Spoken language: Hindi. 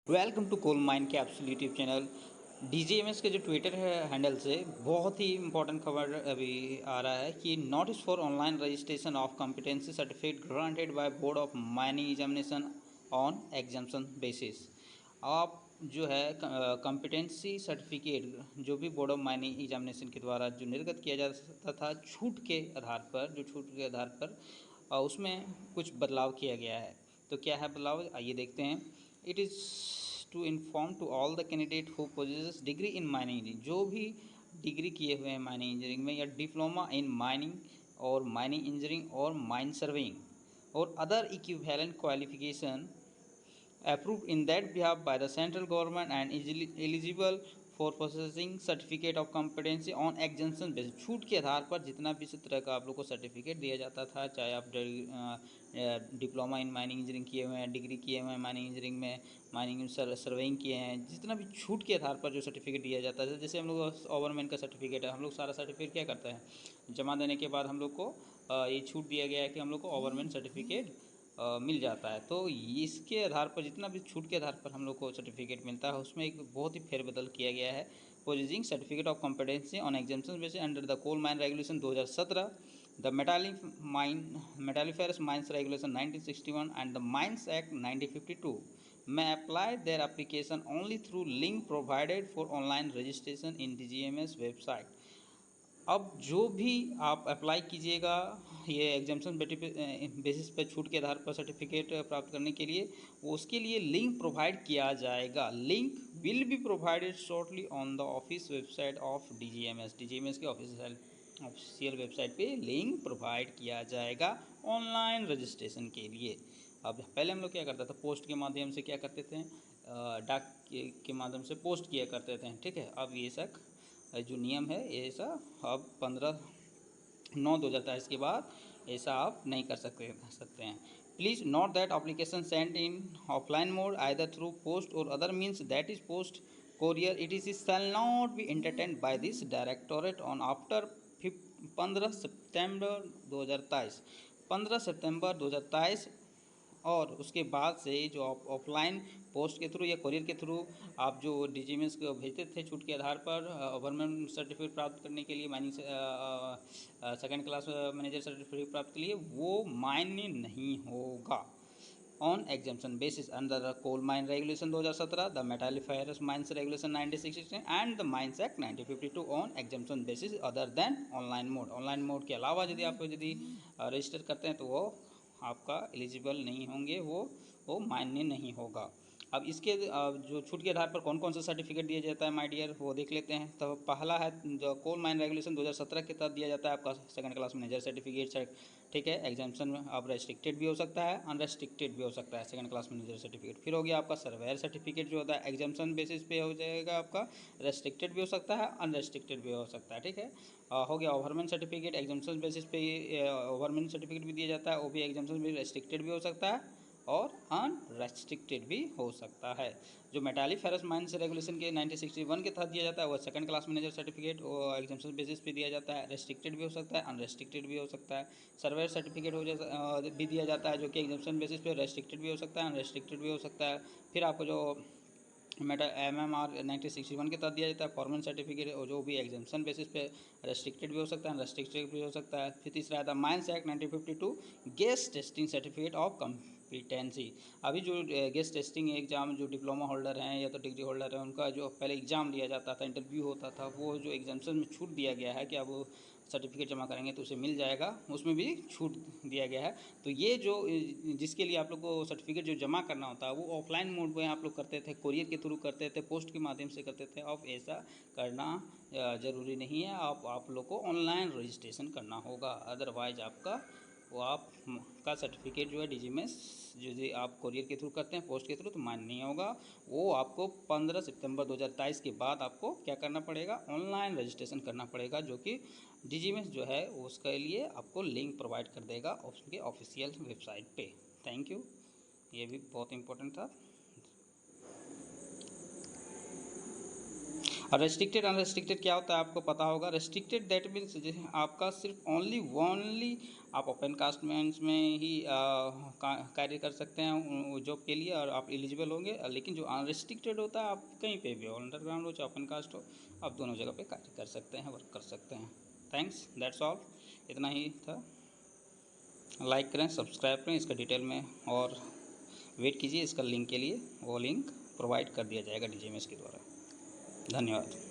Welcome to coal mine capsule YouTube channel. DGMS के जो ट्विटर है हैंडल से बहुत ही इंपॉर्टेंट खबर अभी आ रहा है कि notice for online registration of competency certificate granted by board of mining examination on exemption basis. आप जो है कॉम्पिटेंसी सर्टिफिकेट जो भी बोर्ड ऑफ माइनिंग एग्जामिनेशन के द्वारा जो निर्गत किया जा सकता था छूट के आधार पर उसमें कुछ बदलाव किया गया है। तो क्या है बदलाव, आइए देखते हैं। It is to inform to all the candidate who possesses degree in mining engineering, जो भी डिग्री किए हुए हैं माइनिंग इंजीनियरिंग में या डिप्लोमा इन माइनिंग और माइनिंग इंजीनियरिंग और माइन सर्वेइंग और other equivalent qualification approved in that behalf by the central government and is eligible for processing certificate of competency on exemption basis. छूट के आधार पर जितना भी इस तरह का आप लोग को सर्टिफिकेट दिया जाता था, चाहे आप डिप्लोमा इन माइनिंग इंजीनियरिंग किए हुए हैं, डिग्री किए हुए हैं माइनिंग इंजीनियरिंग में, माइनिंग सर्वेइंग किए हैं, जितना भी छूट के आधार पर जो सर्टिफिकेट दिया जाता है, जैसे हम लोग ओवरमैन का सर्टिफिकेट है, हम लोग सारा सर्टिफिकेट क्या करते हैं, जमा देने के बाद हम लोग को ये छूट दिया गया है कि हम लोग को ओवरमैन सर्टिफिकेट मिल जाता है। तो इसके आधार पर जितना भी छूट के आधार पर हम लोग को सर्टिफिकेट मिलता है उसमें एक बहुत ही फेरबदल किया गया है। Possessing certificate of competency on exemption basis under the coal mine regulation 2017, the metalliferous mines regulation 1961 and the mines act 1952 may apply their application only through link provided for online registration in DGMS website। अब जो भी आप अप्लाई कीजिएगा ये एग्जाम्पशन बेसिस पे छूट के आधार पर सर्टिफिकेट प्राप्त करने के लिए, उसके लिए लिंक प्रोवाइड किया जाएगा। Link will be provided shortly on the office website of DGMS के ऑफिशियल वेबसाइट पे लिंक प्रोवाइड किया जाएगा ऑनलाइन रजिस्ट्रेशन के लिए। अब पहले हम लोग क्या करते थे, पोस्ट के माध्यम से क्या करते थे, डाक के माध्यम से पोस्ट किया करते थे, ठीक है। अब ये सब जो नियम है ऐसा अब 15/9/2023 के बाद ऐसा आप नहीं कर सकते हैं। Please note that application send in offline mode either through post or other means that is post courier etc shall not be entertained by this directorate on after 15 सितंबर 2023 15 सितंबर 2023 और उसके बाद से जो आप ऑफलाइन पोस्ट के थ्रू या कोरियर के थ्रू आप जो डीजीएमएस को भेजते थे छूट के आधार पर गवर्नमेंट सर्टिफिकेट प्राप्त करने के लिए, mining second class manager certificate प्राप्त के लिए, वो मान्य नहीं होगा on exemption basis under the coal mine regulation 2017, the metalliferous mines regulation 1916 and the mines act 1952 on exemption basis other than online mode. Online mode के अलावा यदि रजिस्टर करते हैं तो वो आपका एलिजिबल नहीं होंगे, वो मान्य नहीं होगा। अब इसके जो छूट के आधार पर कौन कौन सा सर्टिफिकेट दिया जाता है माय डियर, वो देख लेते हैं। तो पहला है जो कोल माइन रेगुलेशन 2017 के तहत दिया जाता है आपका सेकंड क्लास मैनेजर सर्टिफिकेट, ठीक है। एग्जाम्पशन में अब रेस्ट्रिक्टेड भी हो सकता है, अनरेस्ट्रिक्टेड भी हो सकता है सेकंड क्लास मैनेजर सर्टिफिकेट। फिर हो गया आपका सर्वेयर सर्टिफिकेट जो होता है एग्जाम्पशन बेसिस पे हो जाएगा आपका, रेस्ट्रिक्टेड भी हो सकता है, अनरेस्ट्रिक्टेड भी हो सकता है, ठीक है। हो गया ओवरमैन सर्टिफिकेट, एग्जाम्पशन बेसिस पे ओवरमैन सर्टिफिकेट भी दिया जाता है, वो भी एग्जाम्पशन भी रेस्ट्रिक्टेड भी हो सकता है और अनरेस्ट्रिक्टेड भी हो सकता है। जो मेटालिफेरस माइंस रेगुलेशन के 1961 के तहत दिया जाता है वो सेकंड क्लास मैनेजर सर्टिफिकेट वो एग्जाम्पशन बेसिस पे दिया जाता है, रेस्ट्रिक्टेड भी हो सकता है, अनरेस्ट्रिक्टेड भी हो सकता है। सर्वेयर सर्टिफिकेट भी दिया जाता है जो कि एग्जाम्पशन बेसिस पे रेस्ट्रिक्टेड भी हो सकता है, अनरेस्ट्रिक्टेड भी हो सकता है। फिर आपको जो MMR 1961 के तहत दिया जाता है फॉर्मल सर्टिफिकेट, और जो भी एग्जाम्पशन बेसिस पे रेस्ट्रिक्टेड भी हो सकता है, अनरेस्ट्रिक्टेड भी हो सकता है। फिर तीसरा आता है mines act 1952 guest testing certificate of competency. अभी जो गेस्ट टेस्टिंग एग्जाम जो डिप्लोमा होल्डर हैं या तो डिग्री होल्डर हैं उनका जो पहले एग्ज़ाम लिया जाता था, इंटरव्यू होता था, वो जो एग्जाम्पशन में छूट दिया गया है कि अब वो सर्टिफिकेट जमा करेंगे तो उसे मिल जाएगा, उसमें भी छूट दिया गया है। तो ये जो जिसके लिए आप लोग को सर्टिफिकेट जो जमा करना होता है वो ऑफलाइन मोड में आप लोग करते थे, कोरियर के थ्रू करते थे, पोस्ट के माध्यम से करते थे। अब ऐसा करना ज़रूरी नहीं है, आप लोग को ऑनलाइन रजिस्ट्रेशन करना होगा, अदरवाइज आपका वो आप का सर्टिफिकेट जो है डीजीएमएस जो आप कोरियर के थ्रू करते हैं, पोस्ट के थ्रू, तो मान्य नहीं होगा। वो आपको 15 सितंबर 2023 के बाद आपको क्या करना पड़ेगा, ऑनलाइन रजिस्ट्रेशन करना पड़ेगा, जो कि डीजीएमएस जो है उसके लिए आपको लिंक प्रोवाइड कर देगा उसके ऑफिशियल वेबसाइट पे। थैंक यू, ये भी बहुत इंपॉर्टेंट था। और रेस्ट्रिक्टेड अनरेस्ट्रिक्टेड क्या होता है आपको पता होगा। रेस्ट्रिक्टेड दैट मीन्स आपका सिर्फ ओनली आप ओपन कास्ट में ही कार्य कर सकते हैं जॉब के लिए और आप एलिजिबल होंगे। लेकिन जो अनरेस्ट्रिक्टेड होता है आप कहीं पे भी हो, अंडरग्राउंड हो चाहे ओपन कास्ट हो, आप दोनों जगह पे कार्य कर सकते हैं, वर्क कर सकते हैं। थैंक्स, दैट्स ऑल, इतना ही था। लाइक करें, सब्सक्राइब करें, इसका डिटेल में और वेट कीजिए इसका लिंक के लिए, वो लिंक प्रोवाइड कर दिया जाएगा DGMS के द्वारा। धन्यवाद।